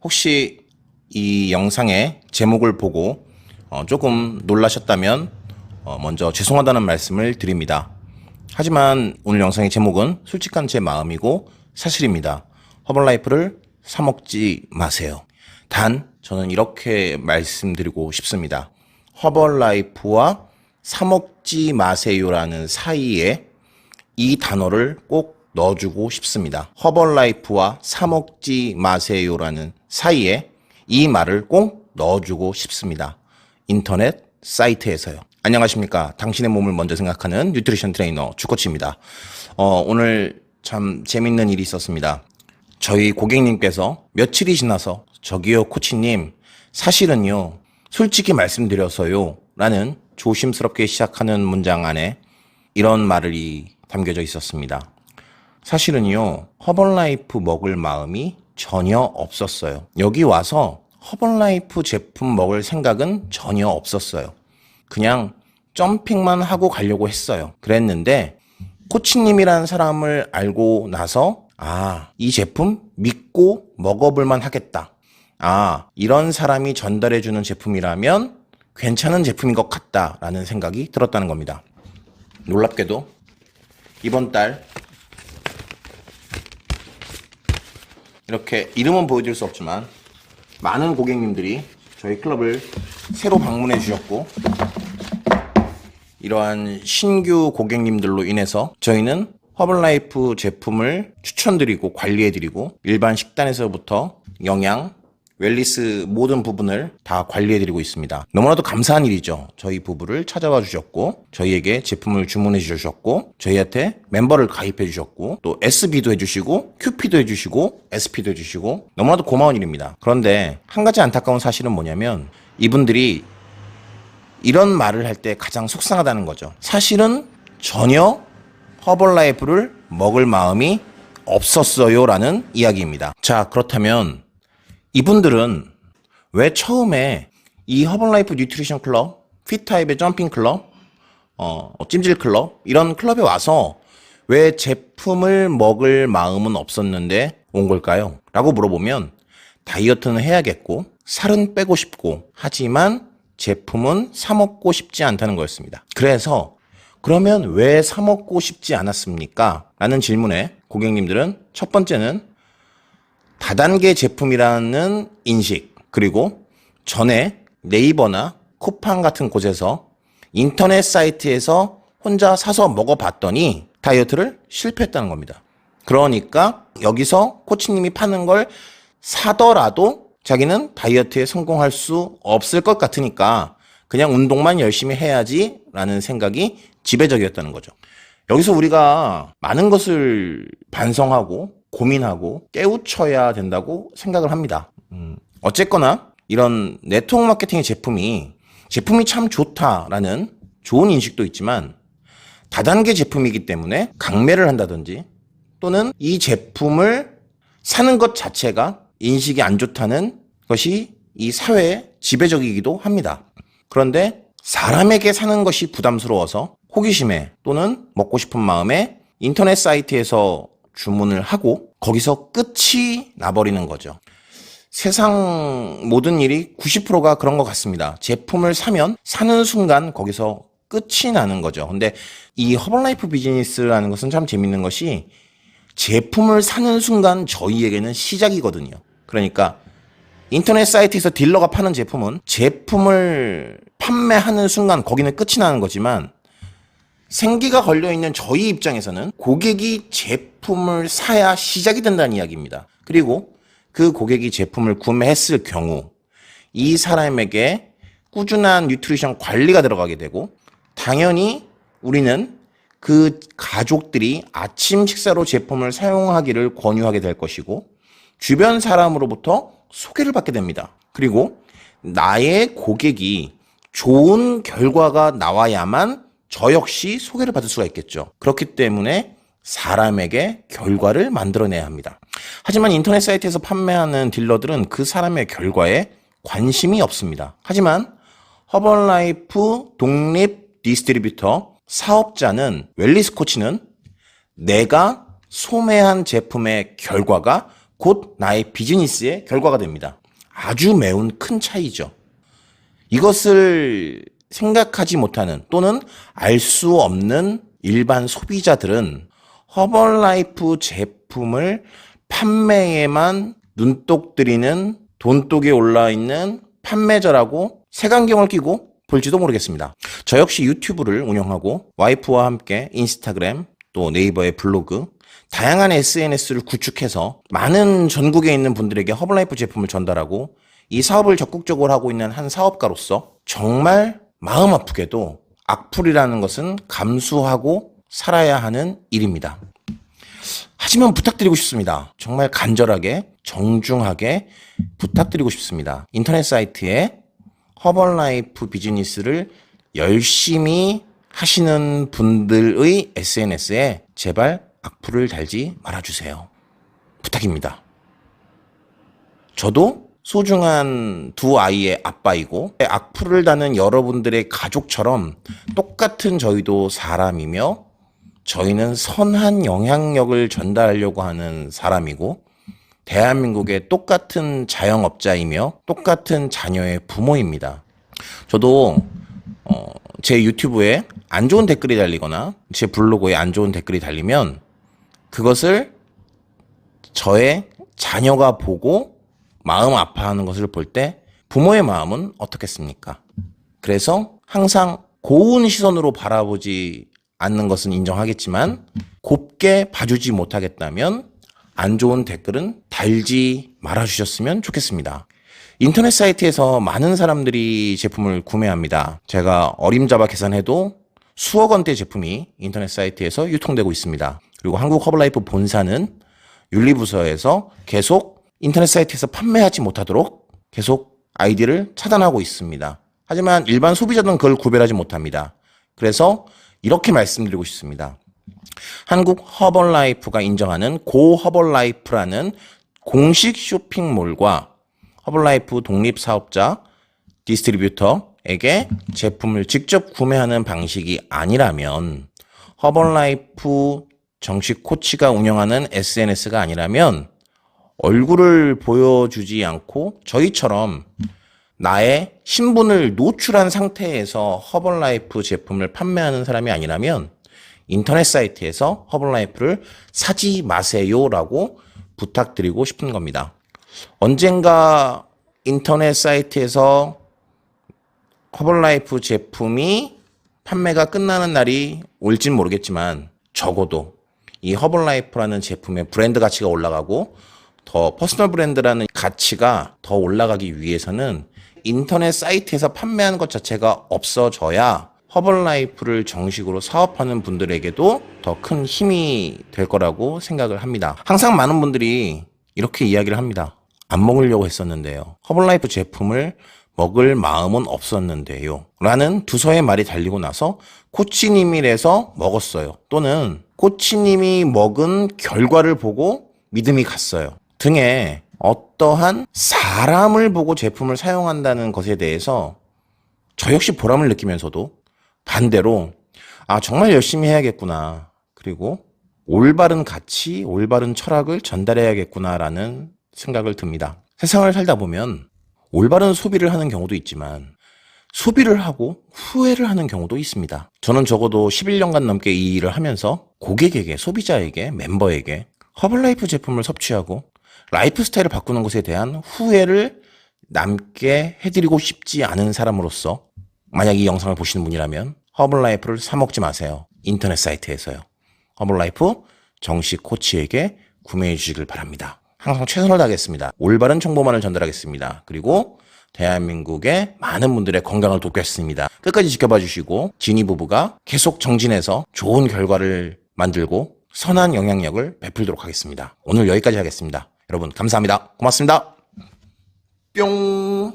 혹시 이 영상의 제목을 보고 조금 놀라셨다면 먼저 죄송하다는 말씀을 드립니다. 하지만 오늘 영상의 제목은 솔직한 제 마음이고 사실입니다. 허벌라이프를 사먹지 마세요. 단 저는 이렇게 말씀드리고 싶습니다. 허벌라이프와 사먹지 마세요라는 사이에 이 단어를 꼭 넣어주고 싶습니다. 허벌라이프와 사먹지 마세요라는 사이에 이 말을 꼭 넣어주고 싶습니다. 인터넷 사이트에서요. 안녕하십니까. 당신의 몸을 먼저 생각하는 뉴트리션 트레이너 주코치입니다. 오늘 참 재밌는 일이 있었습니다. 저희 고객님께서 며칠이 지나서 저기요 코치님 사실은요 솔직히 말씀드려서요 라는 조심스럽게 시작하는 문장 안에 이런 말이 담겨져 있었습니다. 사실은요 허벌라이프 먹을 마음이 전혀 없었어요. 여기 와서 허벌라이프 제품 먹을 생각은 전혀 없었어요. 그냥 점핑만 하고 가려고 했어요. 그랬는데 코치님이라는 사람을 알고 나서 이 제품 믿고 먹어볼만 하겠다. 이런 사람이 전달해주는 제품이라면 괜찮은 제품인 것 같다라는 생각이 들었다는 겁니다. 놀랍게도 이번 달 이렇게 이름은 보여드릴 수 없지만 많은 고객님들이 저희 클럽을 새로 방문해 주셨고 이러한 신규 고객님들로 인해서 저희는 허벌라이프 제품을 추천드리고 관리해드리고 일반 식단에서부터 영양, 웰니스 모든 부분을 다 관리해드리고 있습니다. 너무나도 감사한 일이죠. 저희 부부를 찾아와 주셨고 저희에게 제품을 주문해 주셨고 저희한테 멤버를 가입해 주셨고 또 SB도 해주시고 QP도 해주시고 SP도 해주시고 너무나도 고마운 일입니다. 그런데 한 가지 안타까운 사실은 뭐냐면 이분들이 이런 말을 할 때 가장 속상하다는 거죠. 사실은 전혀 허벌라이프를 먹을 마음이 없었어요 라는 이야기입니다. 자, 그렇다면 이분들은 왜 처음에 이 허벌라이프 뉴트리션 클럽, 피타입의 점핑 클럽, 찜질 클럽 이런 클럽에 와서 왜 제품을 먹을 마음은 없었는데 온 걸까요? 라고 물어보면 다이어트는 해야겠고 살은 빼고 싶고 하지만 제품은 사 먹고 싶지 않다는 거였습니다. 그래서 그러면 왜 사 먹고 싶지 않았습니까? 라는 질문에 고객님들은 첫 번째는 다단계 제품이라는 인식, 그리고 전에 네이버나 쿠팡 같은 곳에서 인터넷 사이트에서 혼자 사서 먹어봤더니 다이어트를 실패했다는 겁니다. 그러니까 여기서 코치님이 파는 걸 사더라도 자기는 다이어트에 성공할 수 없을 것 같으니까 그냥 운동만 열심히 해야지 라는 생각이 지배적이었다는 거죠. 여기서 우리가 많은 것을 반성하고 고민하고 깨우쳐야 된다고 생각을 합니다. 어쨌거나 이런 네트워크 마케팅의 제품이 참 좋다라는 좋은 인식도 있지만 다단계 제품이기 때문에 강매를 한다든지 또는 이 제품을 사는 것 자체가 인식이 안 좋다는 것이 이 사회의 지배적이기도 합니다. 그런데 사람에게 사는 것이 부담스러워서 호기심에 또는 먹고 싶은 마음에 인터넷 사이트에서 주문을 하고 거기서 끝이 나버리는 거죠. 세상 모든 일이 90%가 그런 것 같습니다. 제품을 사면 사는 순간 거기서 끝이 나는 거죠. 근데 이 허벌라이프 비즈니스라는 것은 참 재밌는 것이 제품을 사는 순간 저희에게는 시작이거든요. 그러니까 인터넷 사이트에서 딜러가 파는 제품은 제품을 판매하는 순간 거기는 끝이 나는 거지만 생기가 걸려있는 저희 입장에서는 고객이 제품을 사야 시작이 된다는 이야기입니다. 그리고 그 고객이 제품을 구매했을 경우 이 사람에게 꾸준한 뉴트리션 관리가 들어가게 되고 당연히 우리는 그 가족들이 아침 식사로 제품을 사용하기를 권유하게 될 것이고 주변 사람으로부터 소개를 받게 됩니다. 그리고 나의 고객이 좋은 결과가 나와야만 저 역시 소개를 받을 수가 있겠죠. 그렇기 때문에 사람에게 결과를 만들어내야 합니다. 하지만 인터넷 사이트에서 판매하는 딜러들은 그 사람의 결과에 관심이 없습니다. 하지만 허벌라이프 독립 디스트리뷰터 사업자는 웰니스 코치는 내가 소매한 제품의 결과가 곧 나의 비즈니스의 결과가 됩니다. 아주 매운 큰 차이죠. 이것을 생각하지 못하는 또는 알 수 없는 일반 소비자들은 허벌라이프 제품을 판매에만 눈독 들이는 돈독에 올라있는 판매자라고 색안경을 끼고 볼지도 모르겠습니다. 저 역시 유튜브를 운영하고 와이프와 함께 인스타그램 또 네이버의 블로그 다양한 SNS를 구축해서 많은 전국에 있는 분들에게 허벌라이프 제품을 전달하고 이 사업을 적극적으로 하고 있는 한 사업가로서 정말 마음 아프게도 악플이라는 것은 감수하고 살아야 하는 일입니다. 하지만 부탁드리고 싶습니다. 정말 간절하게 정중하게 부탁드리고 싶습니다. 인터넷 사이트에 허벌라이프 비즈니스를 열심히 하시는 분들의 SNS에 제발 악플을 달지 말아주세요. 부탁입니다. 저도 소중한 두 아이의 아빠이고 악플을 다는 여러분들의 가족처럼 똑같은 저희도 사람이며 저희는 선한 영향력을 전달하려고 하는 사람이고 대한민국의 똑같은 자영업자이며 똑같은 자녀의 부모입니다. 저도 제 유튜브에 안 좋은 댓글이 달리거나 제 블로그에 안 좋은 댓글이 달리면 그것을 저의 자녀가 보고 마음 아파하는 것을 볼 때 부모의 마음은 어떻겠습니까? 그래서 항상 고운 시선으로 바라보지 않는 것은 인정하겠지만 곱게 봐주지 못하겠다면 안 좋은 댓글은 달지 말아주셨으면 좋겠습니다. 인터넷 사이트에서 많은 사람들이 제품을 구매합니다. 제가 어림잡아 계산해도 수억 원대 제품이 인터넷 사이트에서 유통되고 있습니다. 그리고 한국 허벌라이프 본사는 윤리부서에서 계속 인터넷 사이트에서 판매하지 못하도록 계속 아이디를 차단하고 있습니다. 하지만 일반 소비자들은 그걸 구별하지 못합니다. 그래서 이렇게 말씀드리고 싶습니다. 한국 허벌라이프가 인정하는 고 허벌라이프라는 공식 쇼핑몰과 허벌라이프 독립사업자 디스트리뷰터에게 제품을 직접 구매하는 방식이 아니라면 허벌라이프 정식 코치가 운영하는 SNS가 아니라면 얼굴을 보여주지 않고 저희처럼 나의 신분을 노출한 상태에서 허벌라이프 제품을 판매하는 사람이 아니라면 인터넷 사이트에서 허벌라이프를 사지 마세요라고 부탁드리고 싶은 겁니다. 언젠가 인터넷 사이트에서 허벌라이프 제품이 판매가 끝나는 날이 올진 모르겠지만 적어도 이 허벌라이프라는 제품의 브랜드 가치가 올라가고 더 퍼스널 브랜드라는 가치가 더 올라가기 위해서는 인터넷 사이트에서 판매하는 것 자체가 없어져야 허벌라이프를 정식으로 사업하는 분들에게도 더 큰 힘이 될 거라고 생각을 합니다. 항상 많은 분들이 이렇게 이야기를 합니다. 안 먹으려고 했었는데요. 허벌라이프 제품을 먹을 마음은 없었는데요. 라는 두서의 말이 달리고 나서 코치님이라서 먹었어요. 또는 코치님이 먹은 결과를 보고 믿음이 갔어요. 등의 어떠한 사람을 보고 제품을 사용한다는 것에 대해서 저 역시 보람을 느끼면서도 반대로 정말 열심히 해야겠구나. 그리고 올바른 가치, 올바른 철학을 전달해야겠구나라는 생각을 듭니다. 세상을 살다 보면 올바른 소비를 하는 경우도 있지만 소비를 하고 후회를 하는 경우도 있습니다. 저는 적어도 11년간 넘게 이 일을 하면서 고객에게, 소비자에게, 멤버에게 허벌라이프 제품을 섭취하고 라이프 스타일을 바꾸는 것에 대한 후회를 남게 해드리고 싶지 않은 사람으로서 만약 이 영상을 보시는 분이라면 허벌라이프를 사 먹지 마세요. 인터넷 사이트에서요. 허벌라이프 정식 코치에게 구매해 주시길 바랍니다. 항상 최선을 다하겠습니다. 올바른 정보만을 전달하겠습니다. 그리고 대한민국의 많은 분들의 건강을 돕겠습니다. 끝까지 지켜봐 주시고 지니 부부가 계속 정진해서 좋은 결과를 만들고 선한 영향력을 베풀도록 하겠습니다. 오늘 여기까지 하겠습니다. 여러분 감사합니다. 고맙습니다. 뿅.